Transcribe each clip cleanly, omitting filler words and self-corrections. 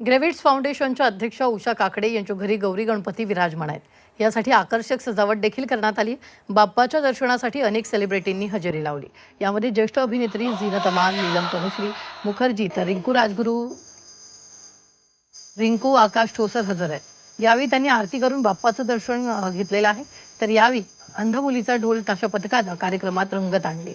ग्रेव्हिट्स फाउंडेशनच्या अध्यक्षा उषा काकडे यांच्या घरी गौरी गणपती विराजमान आहेत। यासाठी आकर्षक सजावट देखील करण्यात आली। बाप्पाच्या दर्शनासाठी अनेक सेलिब्रिटींनी हजेरी लावली। यामध्ये ज्येष्ठ अभिनेत्री झीनत अमान, नीलम तनुश्री मुखर्जी तर रिंकू राजगुरू, रिंकू आकाश ठोसर हजर आहेत। यावेळी त्यांनी आरती करून बाप्पाचं दर्शन घेतलेलं आहे। तर यावेळी अंध मुलीचा ढोल ताशा पथकानं कार्यक्रमात रंगत आणली।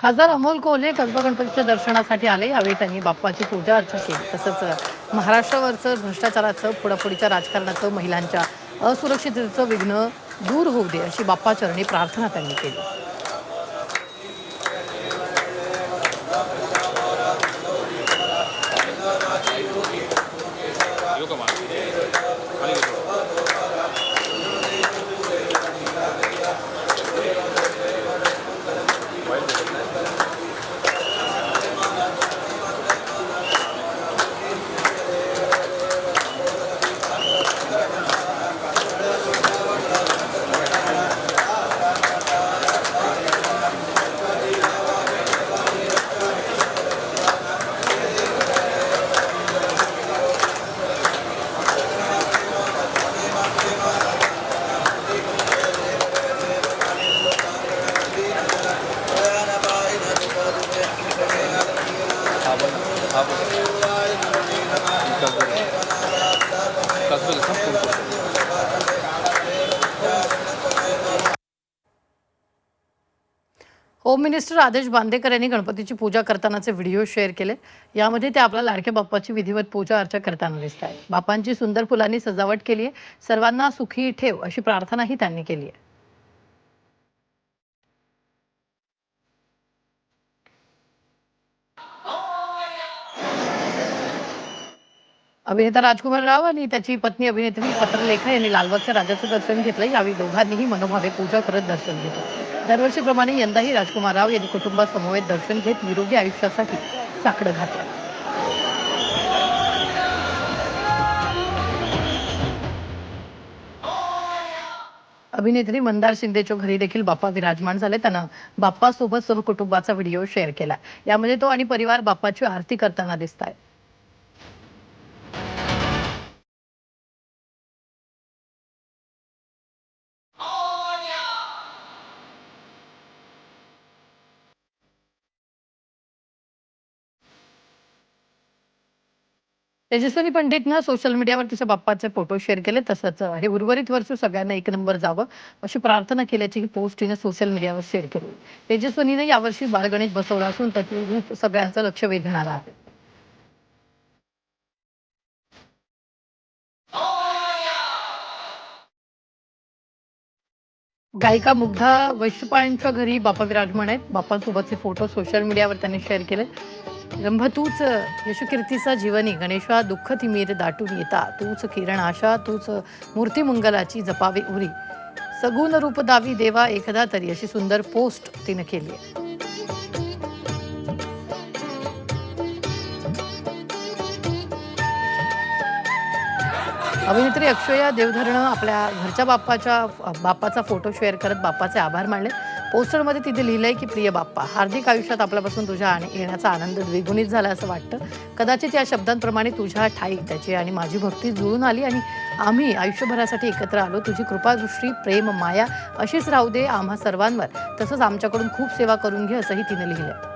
खासदार अमोल कोल्हे कसबा गणपतीच्या दर्शनासाठी आले। यावेळी त्यांनी बाप्पाची पूजा अर्चा केली। तसंच महाराष्ट्रावरचं भ्रष्टाचाराचं, फोडाफोडीच्या राजकारणाचं, महिलांच्या असुरक्षिततेचं विघ्न दूर होऊ दे अशी बाप्पाचरणी प्रार्थना त्यांनी केली। होम मिनिस्टर आदेश बांदेकर यांनी गणपतीची पूजा करतानाचे व्हिडिओ शेअर केले। यामध्ये ते आपल्या लाडक्या बाप्पाची विधिवत पूजा अर्चा करताना दिसत आहेत। बाप्पांची सुंदर फुलांनी सजावट केली आहे। सर्वांना सुखी ठेव अशी प्रार्थनाही त्यांनी केली आहे। अभिनेता राजकुमार राव आणि त्याची पत्नी अभिनेत्री पत्रलेखा यांनी लालबागच्या राजाचं दर्शन घेतलं। यावेळी दोघांनीही मनोभावे पूजा करत दर्शन घेतलं। दरवर्षीप्रमाणे यंदाही राजकुमार राव यांनी कुटुंबासमवेत दर्शन घेत निरोगी आयुष्यासाठी साकडं घातलं। अभिनेत्री मंदार शिंदेच्या घरी देखील बाप्पा विराजमान झाले। त्यांना बाप्पासोबत सहकुटुंबाचा व्हिडिओ शेअर केला। यामध्ये तो आणि परिवार बाप्पाची आरती करताना दिसत आहेत। तेजस्विनी पंडितनं सोशल मीडियावर तिच्या बाप्पाचे फोटो शेअर केले। तसंच हे उर्वरित वर्ष सगळ्यांना एक नंबर जावं अशी प्रार्थना केल्याची पोस्ट तिने सोशल मीडियावर शेअर केली। तेजस्विनीने यावर्षी बालगणेश बसवला असून त्याचे रूप सगळ्यांचं लक्ष वेधणारं आहे। गायिका मुग्धा वैशंपायनच्या घरी बाप्पा विराजमान आहेत। बाप्पांसोबतचे फोटो सोशल मीडियावर त्यांनी शेअर केले। रंभ तूच यशकीर्तीचा जीवनी, गणेशा दुःख तिमीर दाटून येता, तूच किरण आशा, तूच मूर्ती मंगलाची जपावे उरी, सगुण रूप दावी देवा एकदा तरी अशी सुंदर पोस्ट तिने केली आहे। अभिनेत्री अक्षया देवधरनं आपल्या घरच्या बाप्पाचा फोटो शेअर करत बाप्पाचे आभार मानले। पोस्टरमध्ये तिथे लिहिलंय की प्रिय बाप्पा, हार्दिक आयुष्यात आपल्यापासून तुझ्या येण्याचा आनंद द्विगुणित झाला असं वाटतं। कदाचित या शब्दांप्रमाणे तुझ्या ठाई त्याची आणि माझी भक्ती जुळून आली आणि आम्ही आयुष्यभरासाठी एकत्र आलो। तुझी कृपादृष्टी, प्रेम, माया अशीच राहू दे आम्हा सर्वांवर। तसंच आमच्याकडून खूप सेवा करून घे असंही तिने लिहिलंय।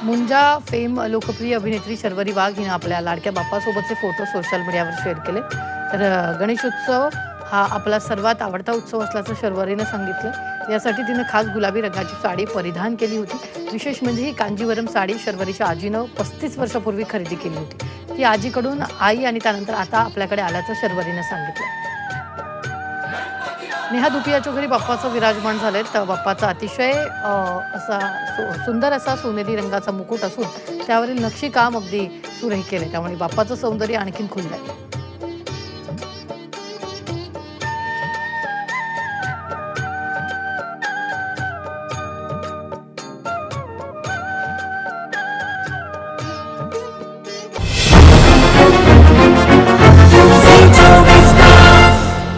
मुंजा फेम लोकप्रिय अभिनेत्री शर्वरी वाघ हिनं आपल्या लाडक्या बाप्पासोबतचे फोटो सोशल मीडियावर शेअर केले. तर गणेशोत्सव हा आपला सर्वात आवडता उत्सव असल्याचं शर्वरीनं सांगितलं. यासाठी तिनं खास गुलाबी रंगाची साडी परिधान केली होती. विशेष म्हणजे ही कांजीवरम साडी शर्वरीच्या आजीनं 35 वर्षापूर्वी खरेदी केली होती. ती आजीकडून आई आणि त्यानंतर आता आपल्याकडे आल्याचं शर्वरीनं सांगितलं. नेहा दुपियाच्या घरी बाप्पाचं विराजमान झाले. तर बाप्पाचा अतिशय असा सुंदर असा सोनेरी रंगाचा मुकुट असून त्यावरील नक्षीकाम अगदी सुरेख केले. त्यामुळे बाप्पाचं सौंदर्य आणखीन खुललंय.